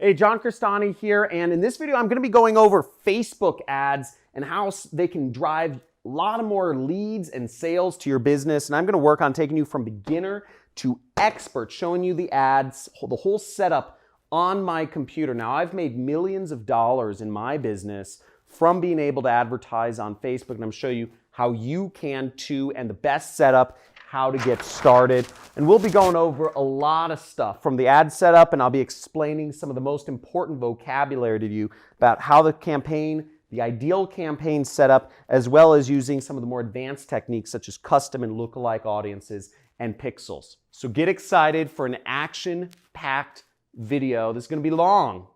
Hey, John Crestani here, and in this video I'm going to be going over Facebook ads and how they can drive a lot of more leads and sales to your business. And I'm going to work on taking you from beginner to expert, showing you the ads, the whole setup on my computer. Now, I've made millions of dollars in my business from being able to advertise on Facebook, and I'm going to show you how you can too, and the best setup, how to get started. And we'll be going over a lot of stuff from the ad setup, and I'll be explaining some of the most important vocabulary to you about how the campaign, the ideal campaign setup, as well as using some of the more advanced techniques such as custom and lookalike audiences and pixels. So get excited for an action-packed video. This is going to be long,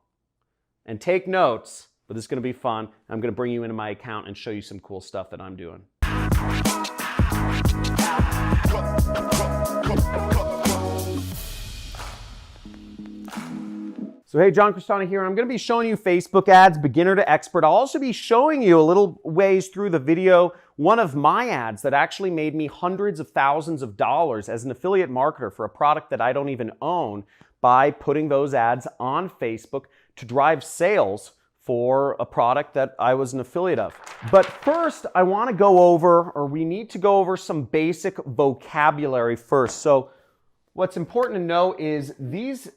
and take notes, but this is going to be fun. I'm going to bring you into my account and show you some cool stuff that I'm doing. So hey, John Crestani here. I'm going to be showing you Facebook ads, beginner to expert. I'll also be showing you a little ways through the video one of my ads that actually made me hundreds of thousands of dollars as an affiliate marketer for a product that I don't even own by putting those ads on Facebook to drive sales for a product that I was an affiliate of. But first, I want to go over, or we need to go over some basic vocabulary first. So what's important to know is these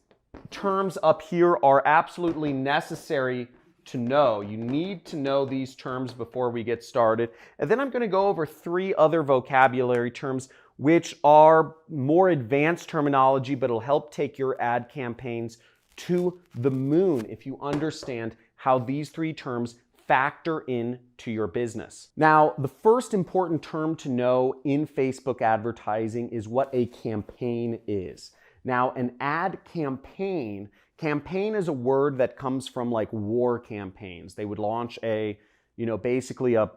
terms up here are absolutely necessary to know. You need to know these terms before we get started. And then I'm going to go over three other vocabulary terms which are more advanced terminology, but it'll help take your ad campaigns to the moon if you understand how these three terms factor into your business. Now, the first important term to know in Facebook advertising is what a campaign is. Now, an ad campaign is a word that comes from like war campaigns. They would launch basically a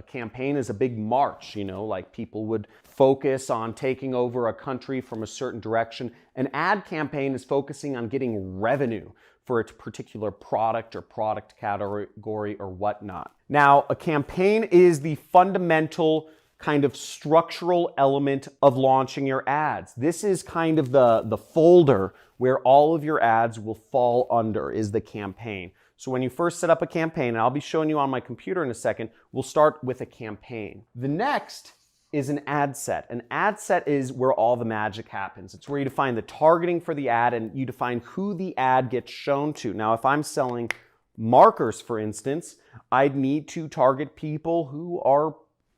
campaign is a big march, like people would focus on taking over a country from a certain direction. An ad campaign is focusing on getting revenue for its particular product or product category or whatnot. Now, a campaign is the fundamental kind of structural element of launching your ads. This is kind of the folder where all of your ads will fall under, is the campaign. So when you first set up a campaign, and I'll be showing you on my computer in a second, we'll start with a campaign. The next is an ad set. An ad set is where all the magic happens. It's where you define the targeting for the ad and you define who the ad gets shown to. Now, if I'm selling markers, for instance, I'd need to target people who are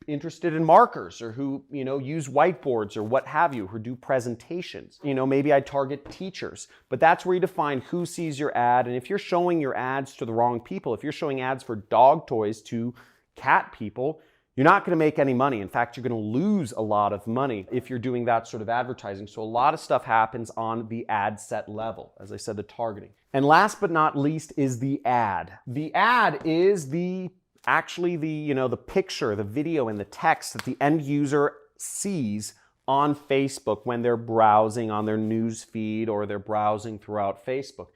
interested in markers or who, use whiteboards or what have you, who do presentations. Maybe I target teachers, but that's where you define who sees your ad. And if you're showing your ads to the wrong people, if you're showing ads for dog toys to cat people, you're not going to make any money. In fact, you're going to lose a lot of money if you're doing that sort of advertising. So a lot of stuff happens on the ad set level. As I said, the targeting. And last but not least is the ad. The ad is the picture, the video, and the text that the end user sees on Facebook when they're browsing on their news feed or they're browsing throughout Facebook.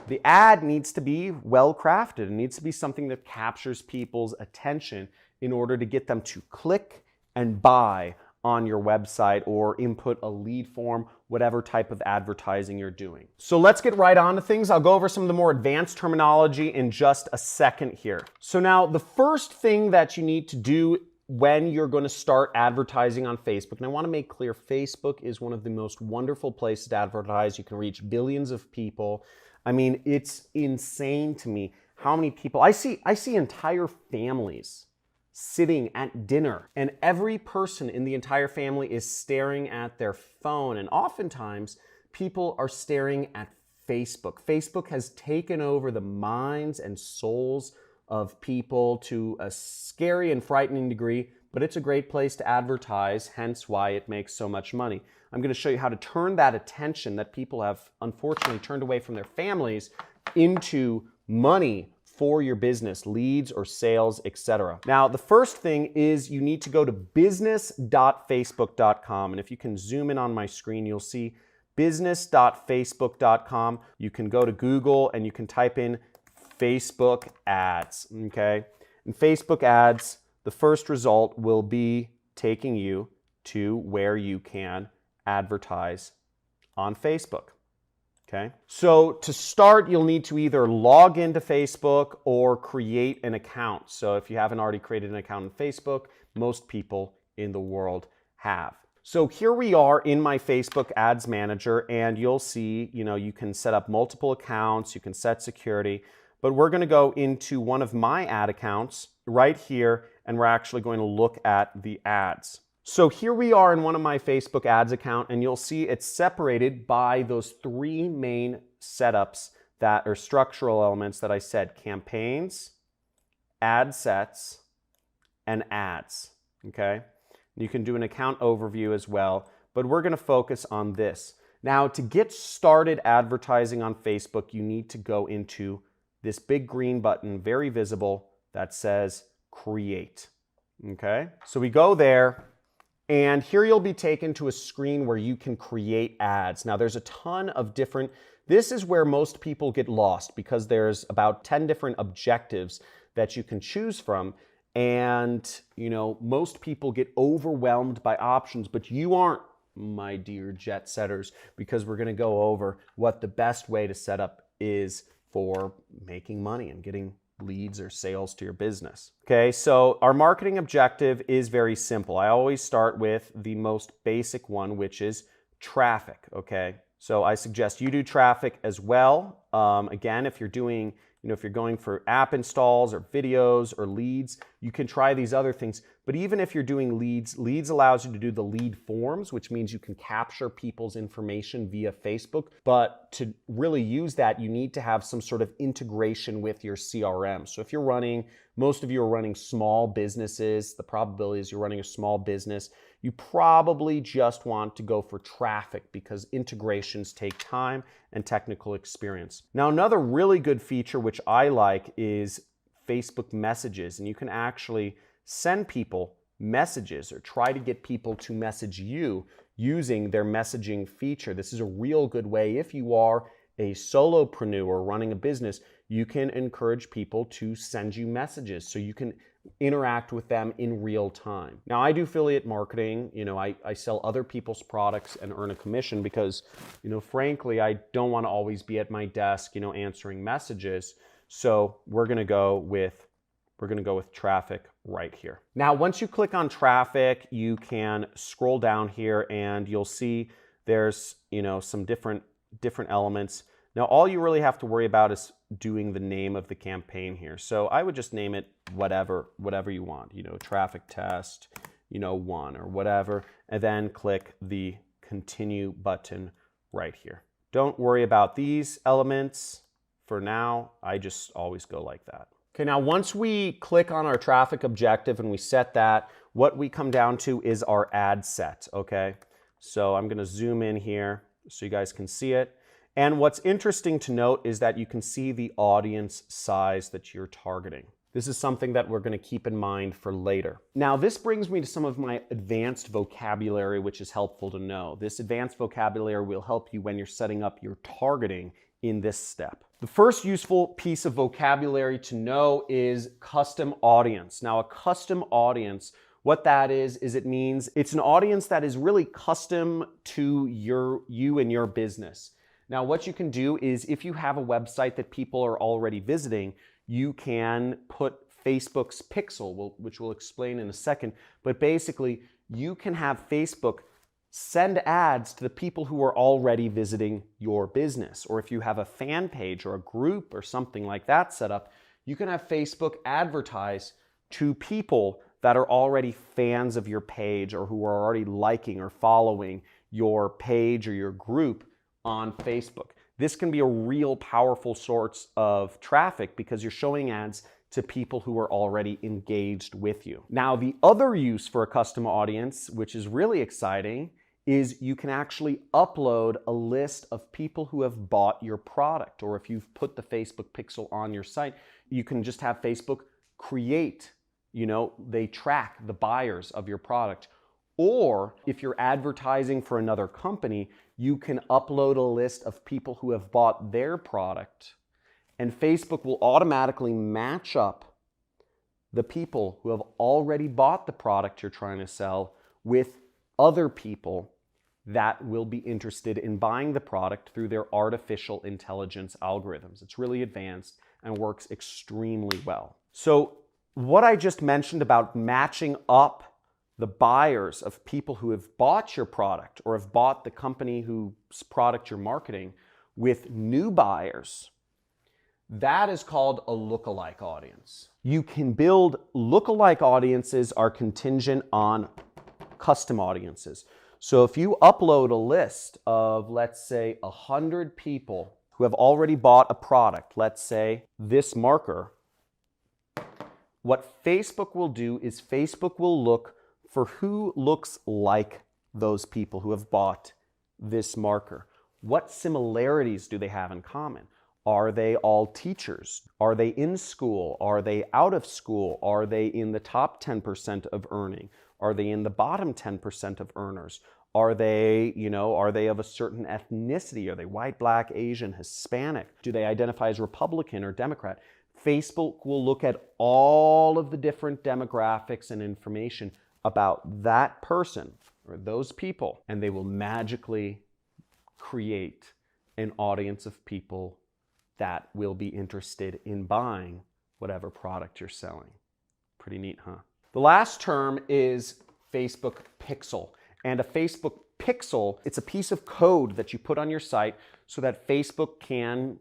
The ad needs to be well crafted. It needs to be something that captures people's attention in order to get them to click and buy on your website or input a lead form, whatever type of advertising you're doing. So let's get right on to things. I'll go over some of the more advanced terminology in just a second here. So now the first thing that you need to do when you're going to start advertising on Facebook, and I want to make clear, Facebook is one of the most wonderful places to advertise. You can reach billions of people. I mean, it's insane to me how many people, I see entire families sitting at dinner, and every person in the entire family is staring at their phone, and oftentimes people are staring at Facebook. Facebook has taken over the minds and souls of people to a scary and frightening degree, but it's a great place to advertise, hence why it makes so much money. I'm going to show you how to turn that attention that people have unfortunately turned away from their families into money for your business, leads or sales, etc. Now, the first thing is you need to go to business.facebook.com. And if you can zoom in on my screen, you'll see business.facebook.com. You can go to Google and you can type in Facebook ads, okay? In Facebook ads, the first result will be taking you to where you can advertise on Facebook. Okay, so to start, you'll need to either log into Facebook or create an account. So if you haven't already created an account on Facebook, most people in the world have. So here we are in my Facebook Ads Manager, and you'll see, you can set up multiple accounts, you can set security, but we're going to go into one of my ad accounts right here, and we're actually going to look at the ads. So here we are in one of my Facebook ads account, and you'll see it's separated by those three main setups that are structural elements that I said: campaigns, ad sets, and ads. Okay, you can do an account overview as well, but we're going to focus on this. Now, to get started advertising on Facebook, you need to go into this big green button, very visible, that says create. Okay, so we go there. And here you'll be taken to a screen where you can create ads. Now there's a ton of different, this is where most people get lost because there's about 10 different objectives that you can choose from. And most people get overwhelmed by options, but you aren't, my dear jet setters, because we're gonna go over what the best way to set up is for making money and getting leads or sales to your business. Okay, so our marketing objective is very simple. I always start with the most basic one, which is traffic. Okay, so I suggest you do traffic as well. Again, if you're doing, if you're going for app installs or videos or leads, you can try these other things. But even if you're doing leads allows you to do the lead forms, which means you can capture people's information via Facebook. But to really use that, you need to have some sort of integration with your CRM. So if you're running, most of you are running small businesses, the probability is you're running a small business, you probably just want to go for traffic because integrations take time and technical experience. Now, another really good feature which I like is Facebook messages, and you can actually send people messages or try to get people to message you using their messaging feature. This is a real good way. If you are a solopreneur running a business, you can encourage people to send you messages so you can interact with them in real time. Now, I do affiliate marketing. I sell other people's products and earn a commission because, frankly, I don't want to always be at my desk, answering messages. So we're going to go with traffic right here. Now, once you click on traffic, you can scroll down here and you'll see there's, some different elements. Now, all you really have to worry about is doing the name of the campaign here. So I would just name it whatever you want, traffic test, 1 or whatever, and then click the continue button right here. Don't worry about these elements for now. I just always go like that. Okay, now once we click on our traffic objective and we set that, what we come down to is our ad set, okay? So I'm gonna zoom in here so you guys can see it. And what's interesting to note is that you can see the audience size that you're targeting. This is something that we're gonna keep in mind for later. Now, this brings me to some of my advanced vocabulary, which is helpful to know. This advanced vocabulary will help you when you're setting up your targeting in this step. The first useful piece of vocabulary to know is custom audience. Now, a custom audience, what that is it means it's an audience that is really custom to you and your business. Now, what you can do is if you have a website that people are already visiting, you can put Facebook's pixel, which we'll explain in a second, but basically you can have Facebook send ads to the people who are already visiting your business. Or if you have a fan page or a group or something like that set up, you can have Facebook advertise to people that are already fans of your page or who are already liking or following your page or your group on Facebook. This can be a real powerful source of traffic because you're showing ads to people who are already engaged with you. Now, the other use for a custom audience, which is really exciting, is you can actually upload a list of people who have bought your product. Or if you've put the Facebook pixel on your site, you can just have Facebook create, they track the buyers of your product. Or if you're advertising for another company, you can upload a list of people who have bought their product, and Facebook will automatically match up the people who have already bought the product you're trying to sell with other people that will be interested in buying the product through their artificial intelligence algorithms. It's really advanced and works extremely well. So what I just mentioned about matching up the buyers of people who have bought your product or have bought the company whose product you're marketing with new buyers, that is called a lookalike audience. You can build lookalike audiences are contingent on custom audiences. So if you upload a list of, let's say, 100 people who have already bought a product, let's say this marker, what Facebook will do is Facebook will look for who looks like those people who have bought this marker. What similarities do they have in common? Are they all teachers? Are they in school? Are they out of school? Are they in the top 10% of earning? Are they in the bottom 10% of earners? Are they, are they of a certain ethnicity? Are they white, black, Asian, Hispanic? Do they identify as Republican or Democrat? Facebook will look at all of the different demographics and information about that person or those people, and they will magically create an audience of people that will be interested in buying whatever product you're selling. Pretty neat, huh? The last term is Facebook Pixel. And a Facebook Pixel, it's a piece of code that you put on your site so that Facebook can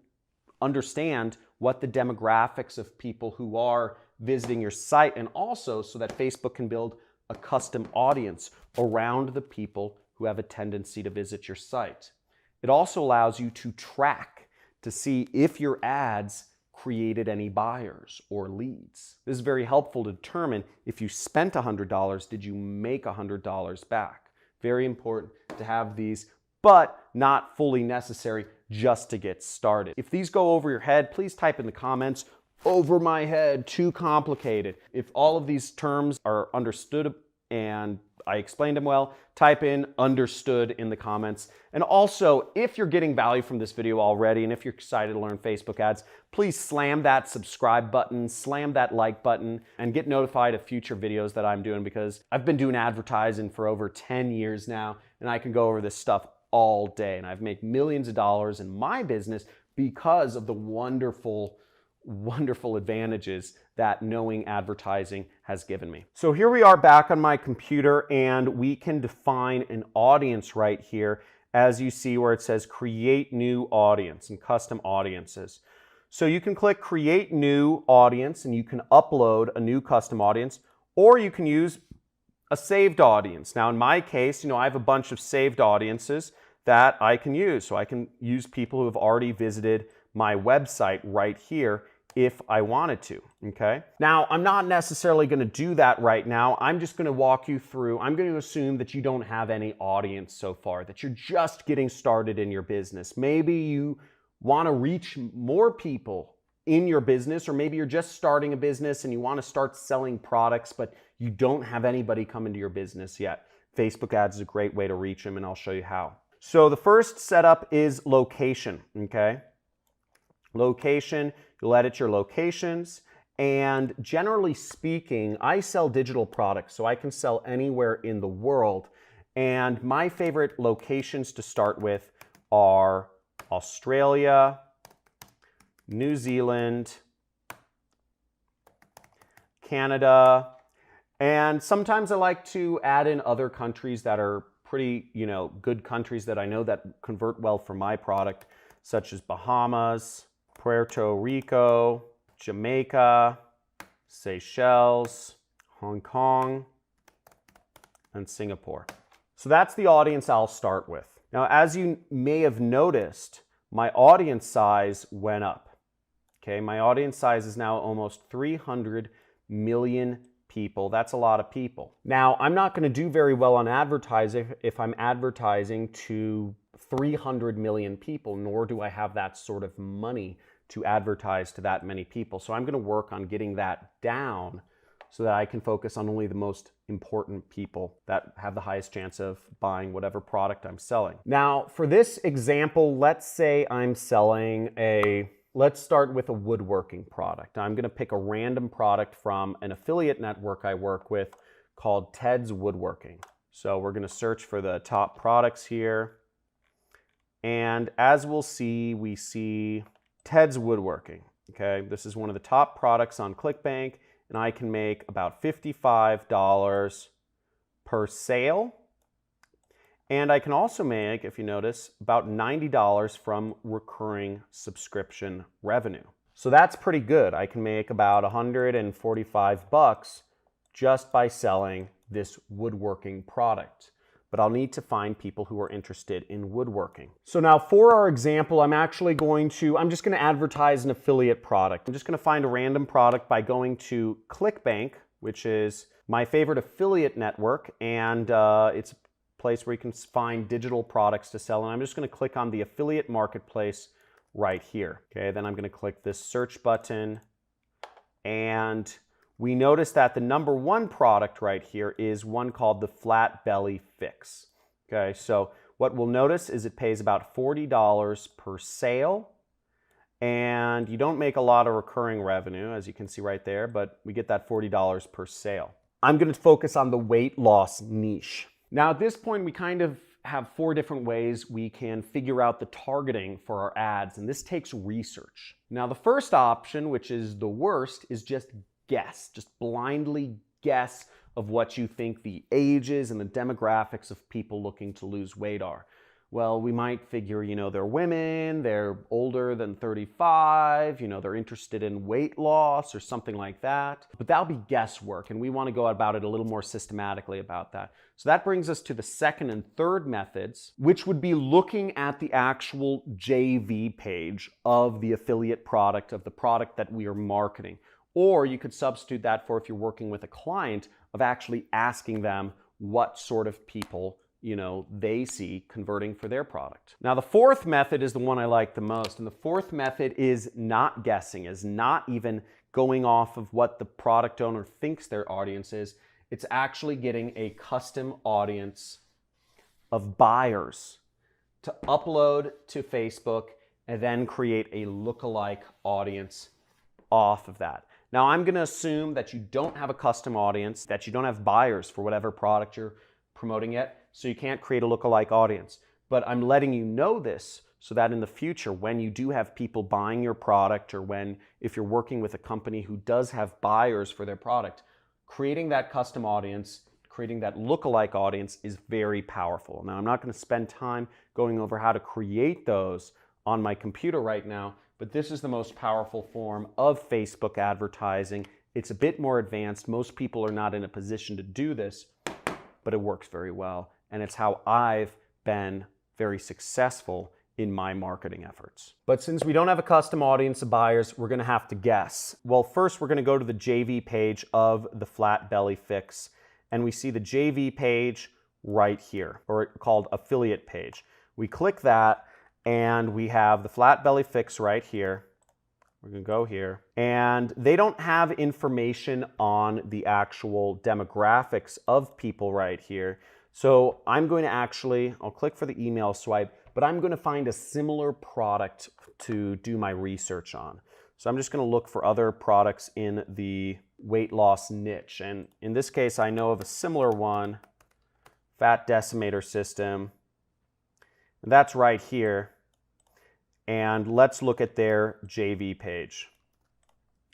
understand what the demographics of people who are visiting your site, and also so that Facebook can build a custom audience around the people who have a tendency to visit your site. It also allows you to track to see if your ads created any buyers or leads. This is very helpful to determine if you spent $100, did you make $100 back? Very important to have these, but not fully necessary just to get started. If these go over your head, please type in the comments, "Over my head, too complicated." If all of these terms are understood and I explained them well, type in "understood" in the comments. And also, if you're getting value from this video already and if you're excited to learn Facebook ads, please slam that subscribe button, slam that like button, and get notified of future videos that I'm doing, because I've been doing advertising for over 10 years now, and I can go over this stuff all day. And I've made millions of dollars in my business because of the wonderful advantages that knowing advertising has given me. So here we are back on my computer, and we can define an audience right here, as you see where it says create new audience and custom audiences. So you can click create new audience and you can upload a new custom audience, or you can use a saved audience. Now in my case, I have a bunch of saved audiences that I can use. So I can use people who have already visited my website right here if I wanted to, okay? Now, I'm not necessarily gonna do that right now. I'm just gonna walk you through. I'm gonna assume that you don't have any audience so far, that you're just getting started in your business. Maybe you wanna reach more people in your business, or maybe you're just starting a business and you wanna start selling products, but you don't have anybody come into your business yet. Facebook ads is a great way to reach them, and I'll show you how. So the first setup is location, okay? Location, you'll edit your locations, and generally speaking, I sell digital products, so I can sell anywhere in the world, and my favorite locations to start with are Australia, New Zealand, Canada, and sometimes I like to add in other countries that are pretty, good countries that I know that convert well for my product, such as Bahamas, Puerto Rico, Jamaica, Seychelles, Hong Kong, and Singapore. So that's the audience I'll start with. Now, as you may have noticed, my audience size went up. Okay, my audience size is now almost 300 million people. That's a lot of people. Now, I'm not going to do very well on advertising if I'm advertising to 300 million people, nor do I have that sort of money to advertise to that many people. So I'm going to work on getting that down so that I can focus on only the most important people that have the highest chance of buying whatever product I'm selling. Now, for this example, let's say I'm selling let's start with a woodworking product. I'm going to pick a random product from an affiliate network I work with called Ted's Woodworking. So we're going to search for the top products here. And as we'll see, we see Ted's Woodworking. Okay, this is one of the top products on ClickBank, and I can make about $55 per sale. And I can also make, if you notice, about $90 from recurring subscription revenue. So that's pretty good. I can make about $145 just by selling this woodworking product. But I'll need to find people who are interested in woodworking. So now for our example, I'm just going to advertise an affiliate product. I'm just going to find a random product by going to ClickBank, which is my favorite affiliate network, and it's a place where you can find digital products to sell. And I'm just going to click on the affiliate marketplace right here. Okay, then I'm going to click this search button, and we notice that the number one product right here is one called the Flat Belly Fix. Okay, so what we'll notice is it pays about $40 per sale, and you don't make a lot of recurring revenue, as you can see right there, but we get that $40 per sale. I'm going to focus on the weight loss niche. Now at this point, we kind of have 4 different ways we can figure out the targeting for our ads, and this takes research. Now the first option, which is the worst, is just blindly guess of what you think the ages and the demographics of people looking to lose weight are. Well, we might figure, they're women, they're older than 35, they're interested in weight loss or something like that. But that'll be guesswork, and we want to go about it a little more systematically about that. So that brings us to the second and third methods, which would be looking at the actual JV page of the affiliate product, of the product that we are marketing. Or you could substitute that for, if you're working with a client, of actually asking them what sort of people they see converting for their product. Now the fourth method is the one I like the most, and the fourth method is not guessing, is not even going off of what the product owner thinks their audience is. It's actually getting a custom audience of buyers to upload to Facebook and then create a lookalike audience off of that. Now I'm going to assume that you don't have a custom audience, that you don't have buyers for whatever product you're promoting yet, so you can't create a lookalike audience. But I'm letting you know this so that in the future, when you do have people buying your product, or if you're working with a company who does have buyers for their product, creating that custom audience, creating that lookalike audience is very powerful. Now I'm not going to spend time going over how to create those on my computer right now, but this is the most powerful form of Facebook advertising. It's a bit more advanced. Most people are not in a position to do this, but it works very well. And it's how I've been very successful in my marketing efforts. But since we don't have a custom audience of buyers, we're going to have to guess. Well, first we're going to go to the JV page of the Flat Belly Fix, and we see the JV page right here, or called affiliate page. We click that, and we have the Flat Belly Fix right here. We're going to go here, and they don't have information on the actual demographics of people right here. So I'm going to I'll click for the email swipe, but I'm going to find a similar product to do my research on. So I'm just going to look for other products in the weight loss niche. And in this case, I know of a similar one, Fat Decimator System. And that's right here. And let's look at their JV page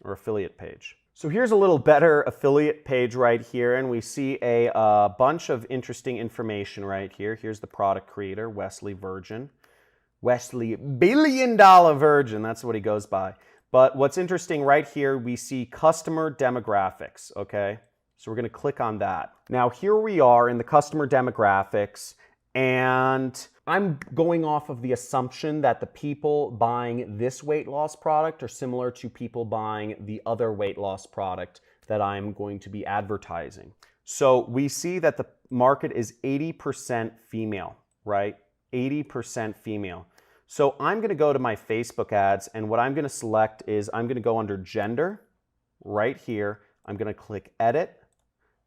or affiliate page. So here's a little better affiliate page right here, and we see a bunch of interesting information right here. Here's the product creator, Wesley Virgin. Wesley Billion Dollar Virgin, that's what he goes by. But what's interesting right here, we see customer demographics, okay? So we're going to click on that. Now here we are in the customer demographics, and I'm going off of the assumption that the people buying this weight loss product are similar to people buying the other weight loss product that I'm going to be advertising. So we see that the market is 80% female, right? 80% female. So I'm going to go to my Facebook ads, and what I'm going to select is I'm going to go under gender right here. I'm going to click edit,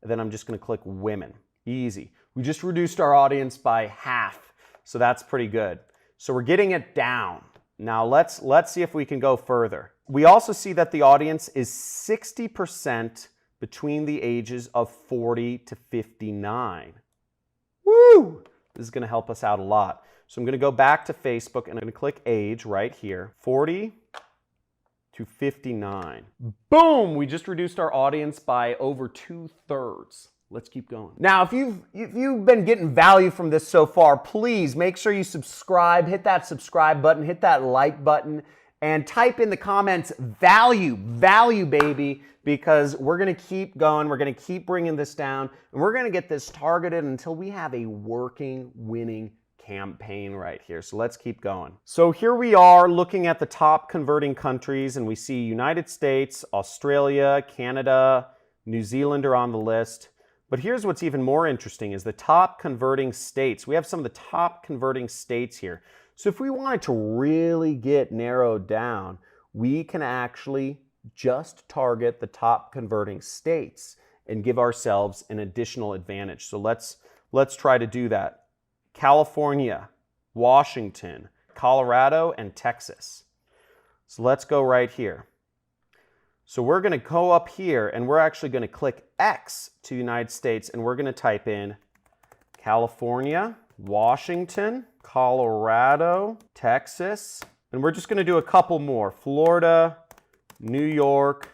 and then I'm just going to click women. Easy. We just reduced our audience by half. So that's pretty good. So we're getting it down. Now let's see if we can go further. We also see that the audience is 60% between the ages of 40 to 59. Woo! This is going to help us out a lot. So I'm going to go back to Facebook and I'm going to click age right here. 40 to 59. Boom! We just reduced our audience by over 2/3. Let's keep going. Now, if you've been getting value from this so far, please make sure you subscribe, hit that subscribe button, hit that like button, and type in the comments value, baby, because we're going to keep going. We're going to keep bringing this down, and we're going to get this targeted until we have a working, winning campaign right here. So let's keep going. So here we are looking at the top converting countries, and we see United States, Australia, Canada, New Zealand are on the list. But here's what's even more interesting is the top converting states. We have some of the top converting states here. So if we wanted to really get narrowed down, we can actually just target the top converting states and give ourselves an additional advantage. So let's try to do that. California, Washington, Colorado, and Texas. So let's go right here. So we're going to go up here and we're actually going to click X to United States and we're going to type in California, Washington, Colorado, Texas, and we're just going to do a couple more. Florida, New York,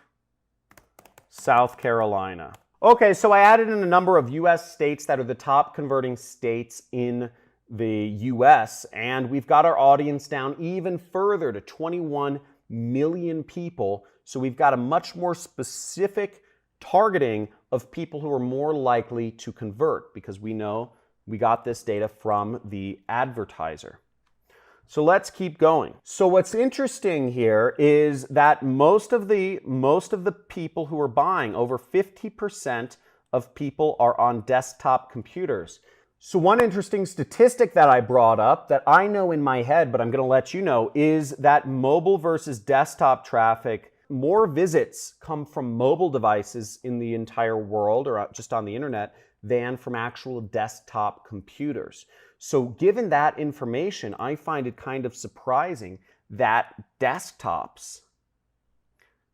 South Carolina. Okay, so I added in a number of US states that are the top converting states in the US, and we've got our audience down even further to 21 million people. So we've got a much more specific targeting of people who are more likely to convert because we know we got this data from the advertiser. So let's keep going. So what's interesting here is that most of the people who are buying, over 50% of people are on desktop computers. So one interesting statistic that I brought up that I know in my head, but I'm going to let you know, is that mobile versus desktop traffic, more visits come from mobile devices in the entire world or just on the internet than from actual desktop computers. So given that information, I find it kind of surprising that desktops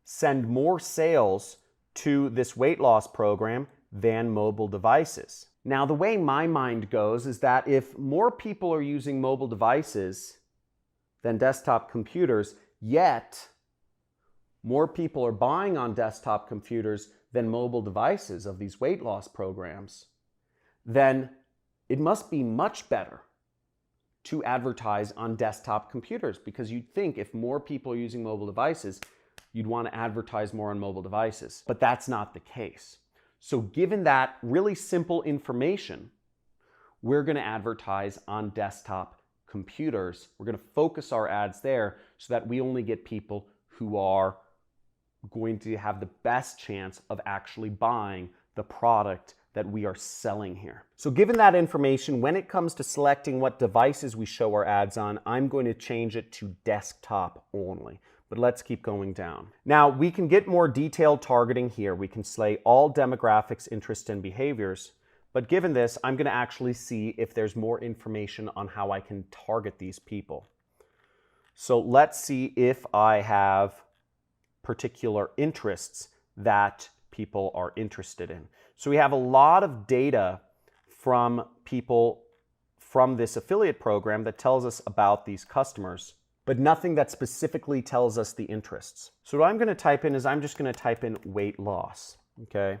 send more sales to this weight loss program than mobile devices. Now, the way my mind goes is that if more people are using mobile devices than desktop computers, yet more people are buying on desktop computers than mobile devices of these weight loss programs, then it must be much better to advertise on desktop computers, because you'd think if more people are using mobile devices, you'd want to advertise more on mobile devices. But that's not the case. So given that really simple information, we're going to advertise on desktop computers. We're going to focus our ads there so that we only get people who are going to have the best chance of actually buying the product that we are selling here. So given that information, when it comes to selecting what devices we show our ads on, I'm going to change it to desktop only. But let's keep going down. Now, we can get more detailed targeting here. We can select all demographics, interests, and behaviors. But given this, I'm going to actually see if there's more information on how I can target these people. So let's see if I have particular interests that people are interested in. So we have a lot of data from people from this affiliate program that tells us about these customers, but nothing that specifically tells us the interests. So what I'm going to type in is I'm just going to type in weight loss, okay?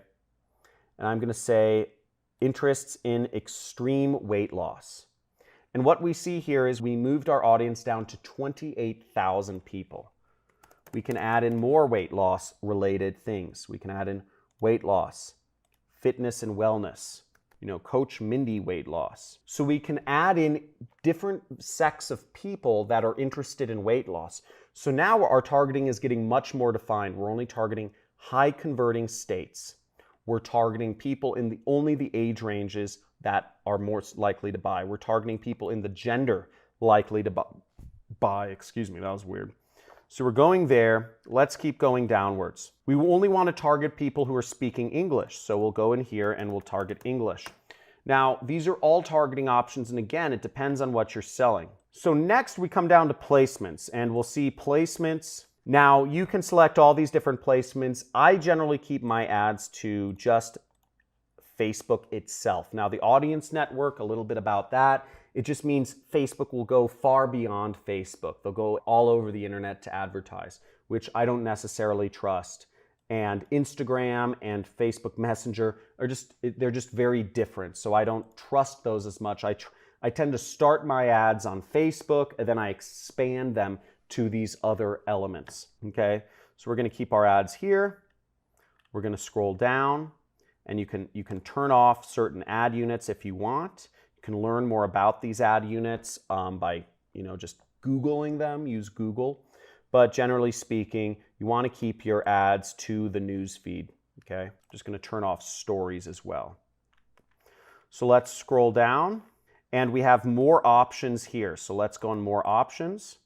And I'm going to say interests in extreme weight loss. And what we see here is we moved our audience down to 28,000 people. We can add in more weight loss related things. We can add in weight loss, fitness and wellness, Coach Mindy weight loss. So we can add in different sects of people that are interested in weight loss. So now our targeting is getting much more defined. We're only targeting high converting states. We're targeting people in only the age ranges that are more likely to buy. We're targeting people in the gender likely to buy. Excuse me, that was weird. So we're going there. Let's keep going downwards. We only want to target people who are speaking English. So we'll go in here and we'll target English. Now, these are all targeting options. And again, it depends on what you're selling. So next we come down to placements and we'll see placements. Now you can select all these different placements. I generally keep my ads to just Facebook itself. Now, the audience network, a little bit about that. It just means Facebook will go far beyond Facebook. They'll go all over the internet to advertise, which I don't necessarily trust. And Instagram and Facebook Messenger are they're just very different. So I don't trust those as much. I tend to start my ads on Facebook and then I expand them to these other elements, okay? So we're gonna keep our ads here. We're gonna scroll down and you can turn off certain ad units if you want. You can learn more about these ad units by just Googling them, use Google. But generally speaking, you want to keep your ads to the news feed, okay? Just going to turn off stories as well. So let's scroll down and we have more options here. So let's go on more options.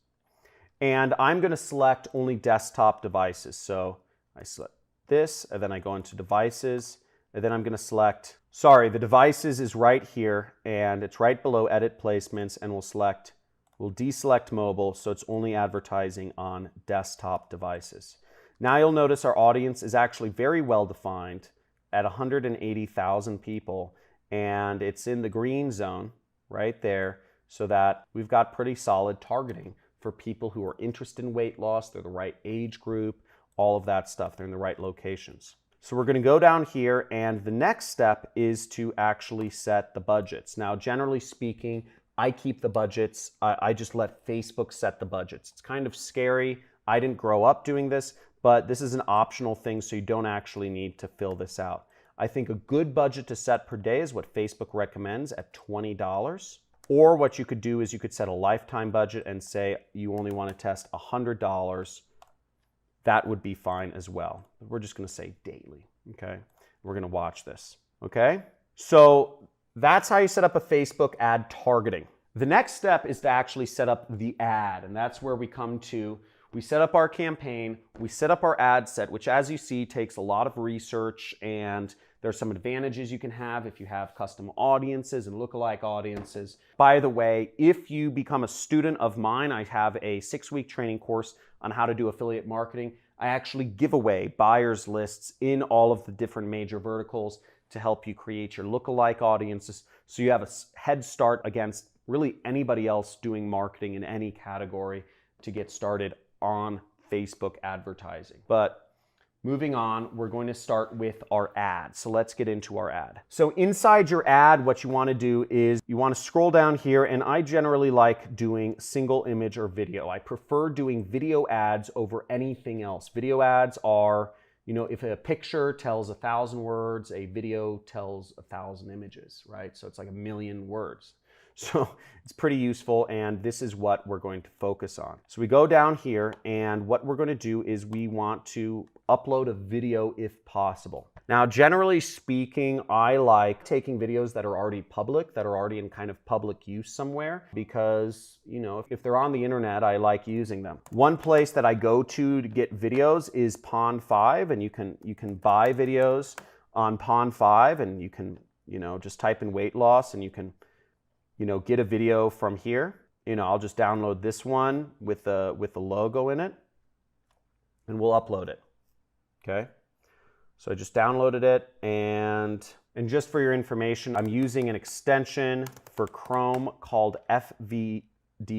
And I'm going to select only desktop devices. So I select this and then I go into devices and then I'm going to select, the devices is right here and it's right below edit placements and we'll deselect mobile, so it's only advertising on desktop devices. Now you'll notice our audience is actually very well defined at 180,000 people, and it's in the green zone right there, so that we've got pretty solid targeting for people who are interested in weight loss. They're the right age group, all of that stuff. They're in the right locations. So we're gonna go down here, and the next step is to actually set the budgets. Now, generally speaking, I keep the budgets. I just let Facebook set the budgets. It's kind of scary. I didn't grow up doing this, but this is an optional thing, so you don't actually need to fill this out. I think a good budget to set per day is what Facebook recommends at $20. Or what you could do is you could set a lifetime budget and say you only want to test $100. That would be fine as well. We're just going to say daily, okay? We're going to watch this, okay? So that's how you set up a Facebook ad targeting. The next step is to actually set up the ad, and that's where we set up our campaign, we set up our ad set, which as you see takes a lot of research, and there's some advantages you can have if you have custom audiences and lookalike audiences. By the way, if you become a student of mine, I have a 6-week training course on how to do affiliate marketing. I actually give away buyers lists in all of the different major verticals to help you create your lookalike audiences, so you have a head start against really anybody else doing marketing in any category to get started on Facebook advertising. But moving on, we're going to start with our ad. So let's get into our ad. So inside your ad, what you want to do is you want to scroll down here, and I generally like doing single image or video. I prefer doing video ads over anything else. Video ads are, if a picture tells 1,000 words, a video tells 1,000 images, right? So it's like 1,000,000 words. So it's pretty useful, and this is what we're going to focus on. So we go down here, and what we're going to do is we want to upload a video if possible. Now, generally speaking, I like taking videos that are already public, that are already in kind of public use somewhere, because, if they're on the internet, I like using them. One place that I go to get videos is Pond5, and you can buy videos on Pond5, and you can, just type in weight loss, and you can get a video from here. I'll just download this one with the logo in it, and we'll upload it, okay? So I just downloaded it, and just for your information, I'm using an extension for Chrome called FVD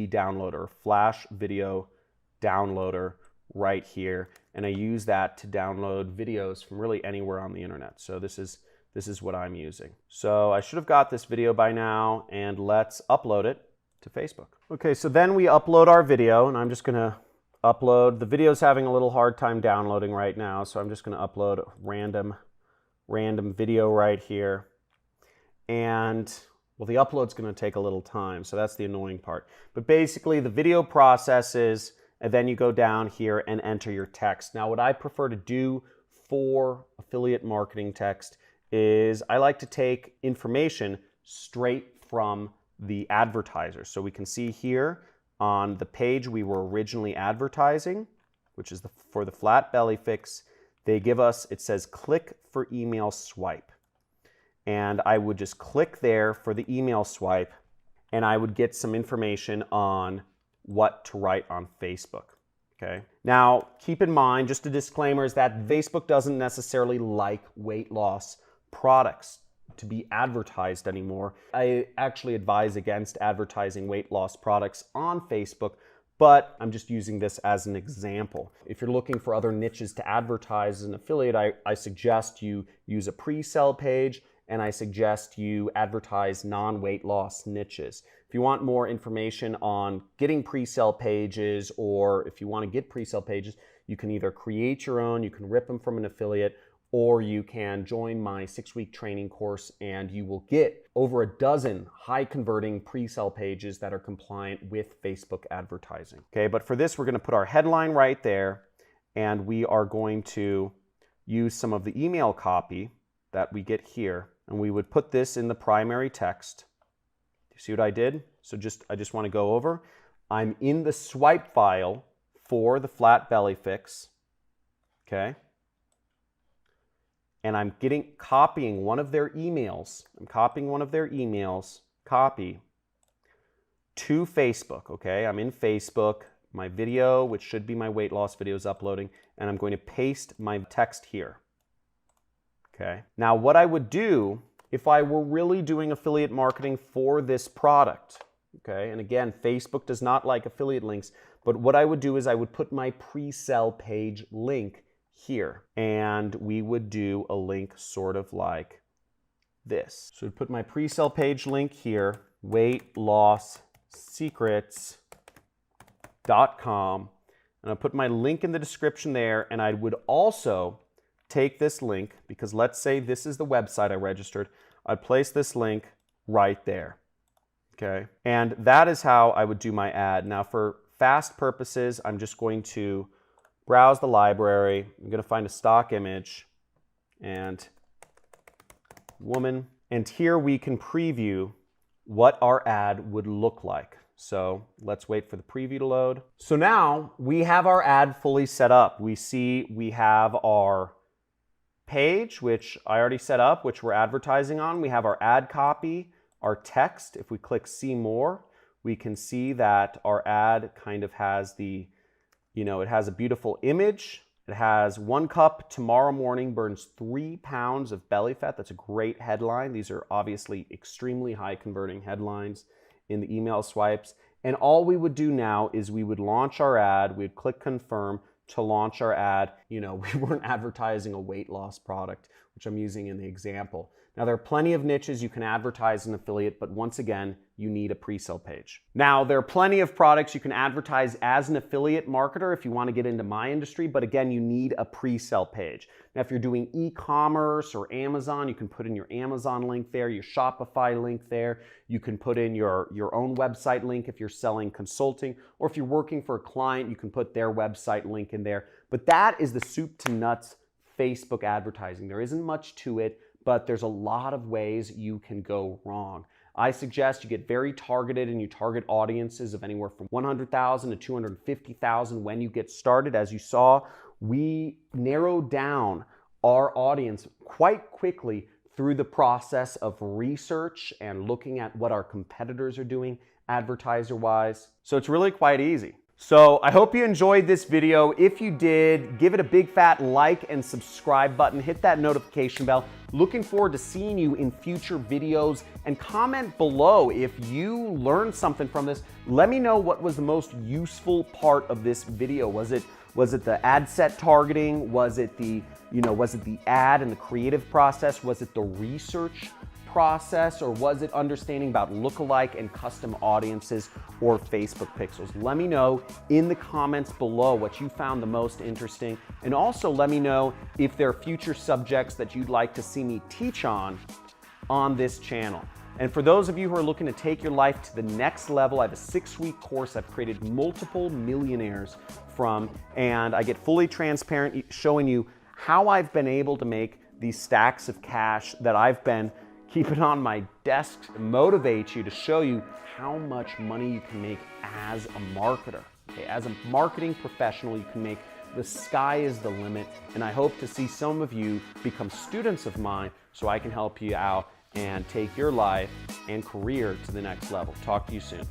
Downloader, Flash Video Downloader, right here, and I use that to download videos from really anywhere on the internet. So this is what I'm using. So I should have got this video by now, and let's upload it to Facebook. Okay, so then we upload our video, and I'm just gonna upload. The video's having a little hard time downloading right now, so I'm just gonna upload a random video right here. And, well, the upload's gonna take a little time, so that's the annoying part. But basically, the video processes, and then you go down here and enter your text. Now, what I prefer to do for affiliate marketing text is I like to take information straight from the advertiser. So we can see here on the page we were originally advertising, which is for the flat belly fix, they give us, it says click for email swipe. And I would just click there for the email swipe, and I would get some information on what to write on Facebook. Okay. Now, keep in mind, just a disclaimer, is that Facebook doesn't necessarily like weight loss products. to be advertised anymore. I actually advise against advertising weight loss products on Facebook, but I'm just using this as an example. If you're looking for other niches to advertise as an affiliate, I suggest you use a pre-sell page, and I suggest you advertise non-weight loss niches. If you want more information on getting pre-sell pages, or if you want to get pre-sell pages, you can either create your own, you can rip them from an affiliate, or you can join my 6-week training course and you will get over a dozen high converting pre-sell pages that are compliant with Facebook advertising. Okay, but for this, we're going to put our headline right there, and we are going to use some of the email copy that we get here, and we would put this in the primary text. You see what I did? So I just want to go over. I'm in the swipe file for the flat belly fix. Okay. And I'm copying one of their emails. I'm copying one of their emails, copy, to Facebook, okay? I'm in Facebook, my video, which should be my weight loss video, is uploading, and I'm going to paste my text here, okay? Now, what I would do if I were really doing affiliate marketing for this product, okay? And again, Facebook does not like affiliate links, but what I would do is I would put my pre-sell page link here, and we would do a link sort of like this. So I'd put my pre-sell page link here, weightlossecrets.com, and I'll put my link in the description there, and I would also take this link, because let's say this is the website I registered, I'd place this link right there, okay? And that is how I would do my ad. Now for fast purposes, I'm just going to browse the library. I'm going to find a stock image and woman. And here we can preview what our ad would look like. So let's wait for the preview to load. So now we have our ad fully set up. We see we have our page, which I already set up, which we're advertising on. We have our ad copy, our text. If we click see more, we can see that our ad kind of has the it has a beautiful image. It has 1 cup tomorrow morning burns 3 pounds of belly fat. That's a great headline. These are obviously extremely high converting headlines in the email swipes. And all we would do now is we would launch our ad. We'd click confirm to launch our ad. We weren't advertising a weight loss product, which I'm using in the example. Now, there are plenty of niches you can advertise an affiliate, but once again, you need a pre-sell page. Now, there are plenty of products you can advertise as an affiliate marketer if you want to get into my industry, but again, you need a pre-sell page. Now, if you're doing e-commerce or Amazon, you can put in your Amazon link there, your Shopify link there. You can put in your own website link if you're selling consulting, or if you're working for a client, you can put their website link in there. But that is the soup to nuts Facebook advertising. There isn't much to it, but there's a lot of ways you can go wrong. I suggest you get very targeted and you target audiences of anywhere from 100,000 to 250,000 when you get started. As you saw, we narrowed down our audience quite quickly through the process of research and looking at what our competitors are doing advertiser-wise. So it's really quite easy. So I hope you enjoyed this video. If you did, give it a big fat like and subscribe button. Hit that notification bell. Looking forward to seeing you in future videos, and comment below if you learned something from this. Let me know what was the most useful part of this video. Was it the ad set targeting? Was it the ad and the creative process? Was it the research process, or was it understanding about lookalike and custom audiences or Facebook pixels? Let me know in the comments below what you found the most interesting, and also let me know if there are future subjects that you'd like to see me teach on this channel. And for those of you who are looking to take your life to the next level, I have a 6-week course I've created multiple millionaires from, and I get fully transparent showing you how I've been able to make these stacks of cash that I've been keeping on my desk to motivate you, to show you how much money you can make as a marketer. Okay, as a marketing professional, you can make, the sky is the limit, and I hope to see some of you become students of mine so I can help you out and take your life and career to the next level. Talk to you soon.